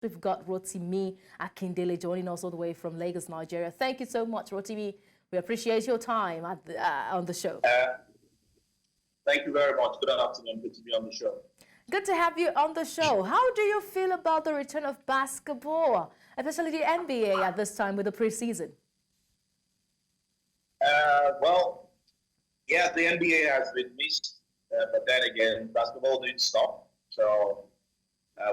We've got Rotimi Akindele joining us all the way from Lagos, Nigeria. Thank you so much, Rotimi. We appreciate your time on the show. Thank you very much. Good afternoon. Good to be on the show. Good to have you on the show. How do you feel about the return of basketball, especially the NBA at this time with the preseason? Well, yeah, the NBA has been missed, but then again, basketball didn't stop. So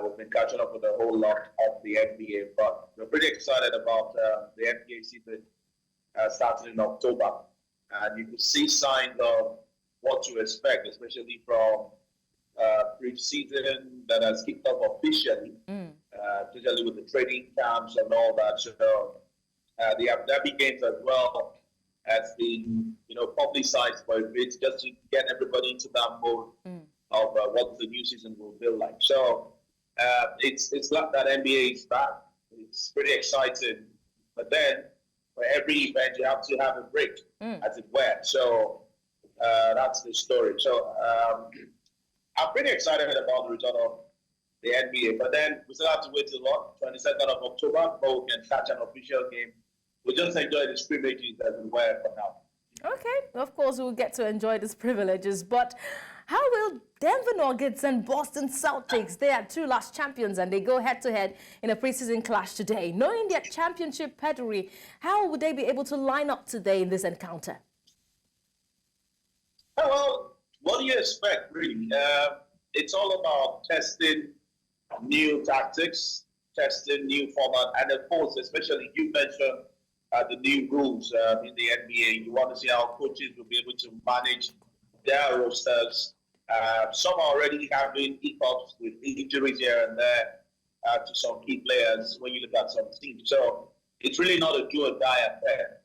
we've been catching up with a whole lot of the NBA, but we're pretty excited about the NBA season starting in October. And you can see signs of what to expect, especially from preseason that has kicked off officially, especially with the training camps and all that. So the Abu Dhabi Games as well has been, publicized for a bit, just to get everybody into that mode of what the new season will feel like. So it's like that NBA is back. It's pretty exciting. But then for every event, you have to have a break, as it were. So that's the story. So I'm pretty excited about the return of the NBA. But then we still have to wait till 22nd of October before we can catch an official game. We'll just enjoy the scrimmages as it were for now. Okay, of course we'll get to enjoy these privileges, but how will Denver Nuggets and Boston Celtics, they are two last champions and they go head-to-head in a preseason clash today. Knowing their championship pedigree, how would they be able to line up today in this encounter? Well, what do you expect, really? It's all about testing new tactics, testing new format, and of course, especially you mentioned the new rules in the NBA. You want to see how coaches will be able to manage their rosters. Some are already having hiccups with injuries here and there to some key players when you look at some teams. So it's really not a do or die affair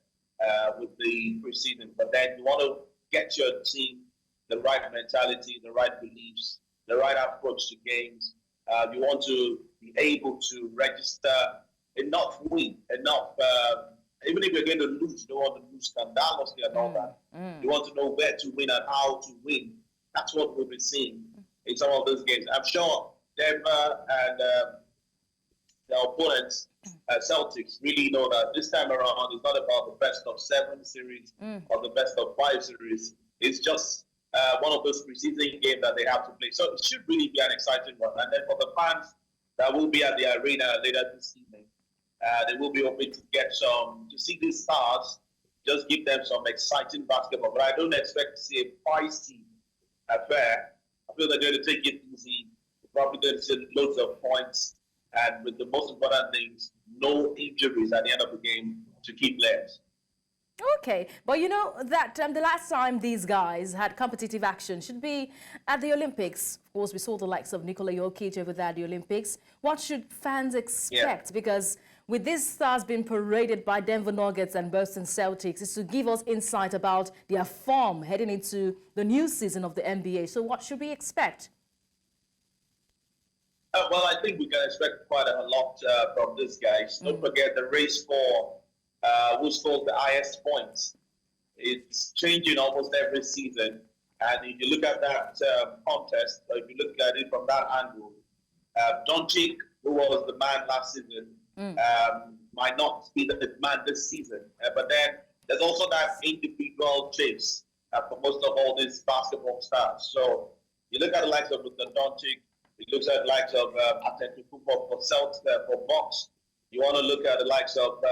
with the preseason. But then you want to get your team the right mentality, the right beliefs, the right approach to games. You want to be able to register enough win, enough. Even if you're going to lose, you don't want to lose scandalously and all that. You want to know where to win and how to win. That's what we've been seeing in some of those games. I'm sure Denver and their opponents, Celtics, really know that this time around it's not about the best of 7 series or the best of 5 series. It's just one of those preseason games that they have to play. So it should really be an exciting one. And then for the fans that will be at the arena later this evening, they will be hoping to see these stars, just give them some exciting basketball. But I don't expect to see a feisty affair. I feel they're going to take it easy. They're probably going to see loads of points. And with the most important things, no injuries at the end of the game to key players. Okay, but you know that the last time these guys had competitive action should be at the Olympics. Of course, we saw the likes of Nikola Jokic over there at the Olympics. What should fans expect? Yeah. Because with these stars being paraded by Denver Nuggets and Boston Celtics, it's to give us insight about their form heading into the new season of the NBA. So what should we expect? Well, I think we can expect quite a lot from these guys. Don't forget the race for who scores the highest points. It's changing almost every season. And if you look at that contest, or if you look at it from that angle, Doncic, who was the man last season, might not be the man this season. But then there's also that individual chase for most of all these basketball stars. So you look at the likes of Doncic, you look at the likes of Antetokounmpo for Celtics, for Bucks. You want to look at the likes of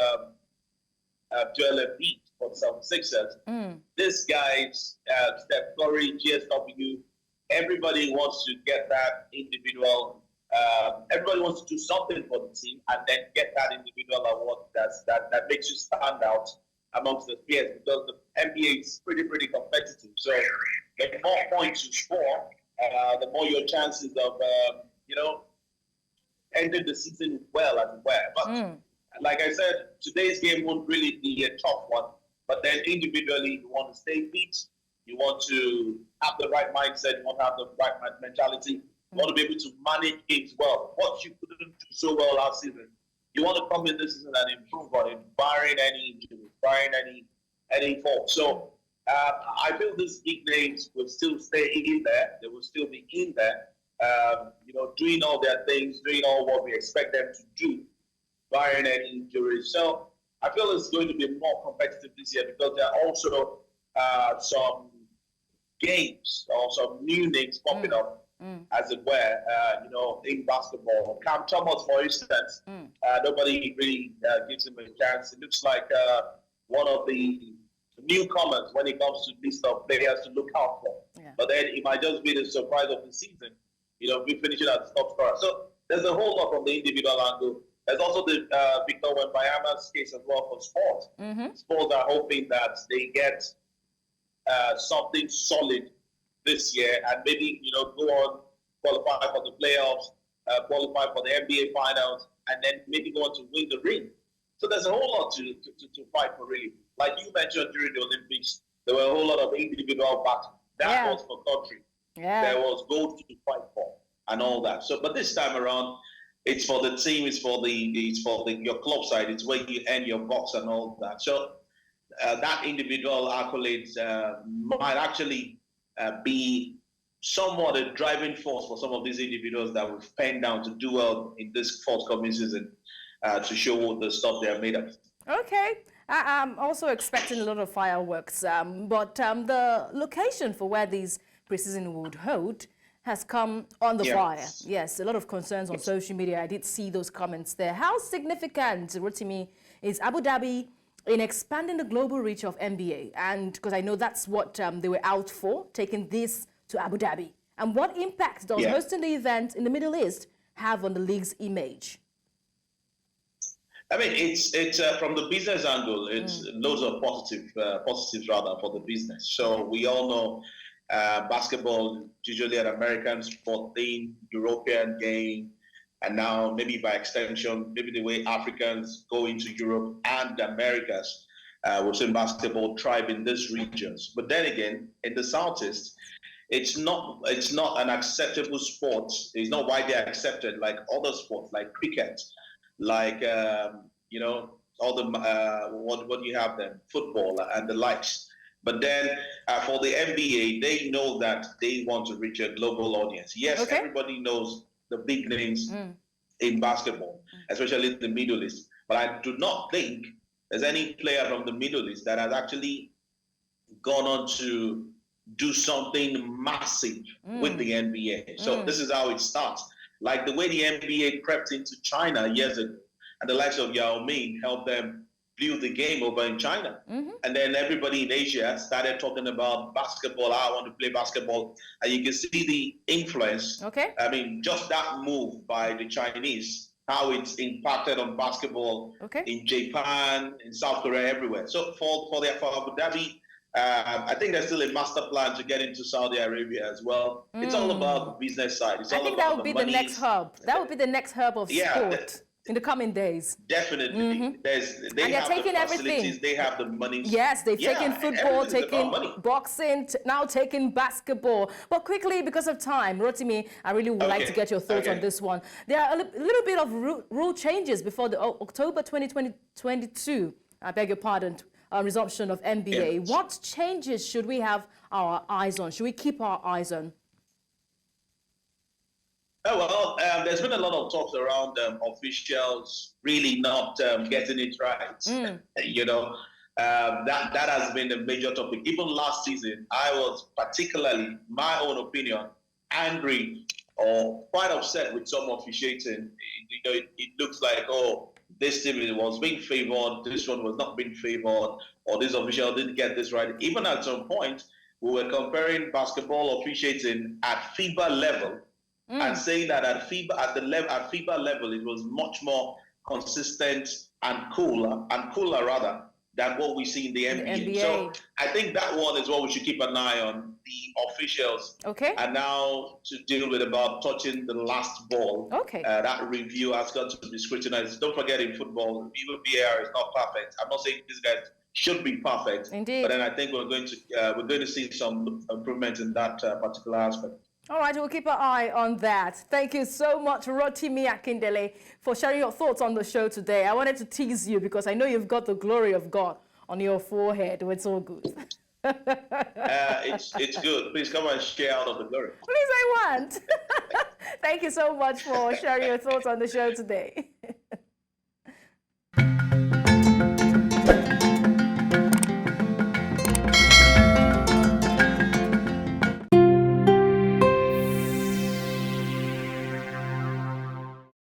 Joel Embiid for some Sixers. This guys, Steph Curry, GSW, everybody wants to get that individual. Everybody wants to do something for the team and then get that individual award that makes you stand out amongst the peers, because the NBA is pretty competitive. So the more points you score, the more your chances of ending the season well as well. But like I said, today's game won't really be a tough one. But then individually, you want to stay fit. You want to have the right mindset. You want to have the right mentality. You want to be able to manage games well. What you couldn't do so well last season, you want to come in this season and improve on it, barring any injuries, barring any fault. So I feel these big names will still stay in there. They will still be in there. doing all their things, doing all what we expect them to do, barring any injuries. So I feel it's going to be more competitive this year because there are also some games or some new names popping up, as it were, in basketball. Cam Thomas, for instance, nobody really gives him a chance. It looks like one of the newcomers when it comes to list of players to look out for. Yeah. But then it might just be the surprise of the season, we finish it as top scorer. So there's a whole lot from the individual angle. There's also the Victor Wembanyama's case as well for sports. Sports are hoping that they get something solid this year and maybe, go on, qualify for the playoffs, qualify for the NBA finals, and then maybe go on to win the ring. So there's a whole lot to fight for, really. Like you mentioned during the Olympics, there were a whole lot of individual battles. That was for country. Yeah. There was gold to fight for and all that. So, but this time around, it's for the team, it's for your club side, it's where you earn your bucks and all that. So that individual accolades might actually be somewhat a driving force for some of these individuals that we've penned down to do well in this forthcoming season to show the stuff they're made of. Okay. I'm also expecting a lot of fireworks, but the location for where these preseason would hold has come on the fire. Yes, a lot of concerns on social media. I did see those comments there. How significant, Rotimi, is Abu Dhabi in expanding the global reach of NBA? And because I know that's what they were out for, taking this to Abu Dhabi. And what impact does hosting the event in the Middle East have on the league's image? I mean, it's from the business angle, it's loads of positives rather for the business. So we all know basketball usually an American sport thing, European game, and now maybe by extension, maybe the way Africans go into Europe and the Americas, we've seen basketball thrive in these regions. But then again, in the Southeast, it's not an acceptable sport. It's not widely accepted like other sports, like cricket, like all the what you have then, football and the likes. But then for the NBA, they know that they want to reach a global audience. Yes, everybody knows the big names in basketball, especially the Middle East. But I do not think there's any player from the Middle East that has actually gone on to do something massive with the NBA. So this is how it starts. Like the way the NBA crept into China years ago, and the likes of Yao Ming helped them build the game over in China. And then everybody in Asia started talking about basketball, I want to play basketball. And you can see the influence. I mean, just that move by the Chinese, how it's impacted on basketball in Japan, in South Korea, everywhere. So for Abu Dhabi, I think there's still a master plan to get into Saudi Arabia as well. It's all about the business side. It's I think that would be the next hub. That would be the next hub of sport in the coming days. Definitely. They have taking the facilities, everything. They have the money. Yes, they've taken football, taken boxing, now taking basketball. But quickly, because of time, Rotimi, I really would like to get your thoughts on this one. There are a little bit of rule changes before the October 2022, I beg your pardon, resumption of NBA. What changes should we have our eyes on? Should we keep our eyes on? Oh, well, there's been a lot of talks around officials really not getting it right. That has been a major topic. Even last season, I was particularly, my own opinion, angry or quite upset with some officiating. It looks like, this team was being favored, this one was not being favored, or this official didn't get this right. Even at some point, we were comparing basketball officiating at FIBA level and saying that at FIBA level, it was much more consistent and cooler rather than what we see in the NBA. So I think that one is what we should keep an eye on. The officials are now to deal with about touching the last ball. That review has got to be scrutinized. Don't forget, in football, even VAR is not perfect. I'm not saying these guys should be perfect. Indeed. But then I think we're going to see some improvement in that particular aspect. All right, we'll keep our eye on that. Thank you so much, Rotimi Akindele, for sharing your thoughts on the show today. I wanted to tease you because I know you've got the glory of God on your forehead. It's all good. It's good. Please come and share out of the glory. Please, I want. Thank you so much for sharing your thoughts on the show today.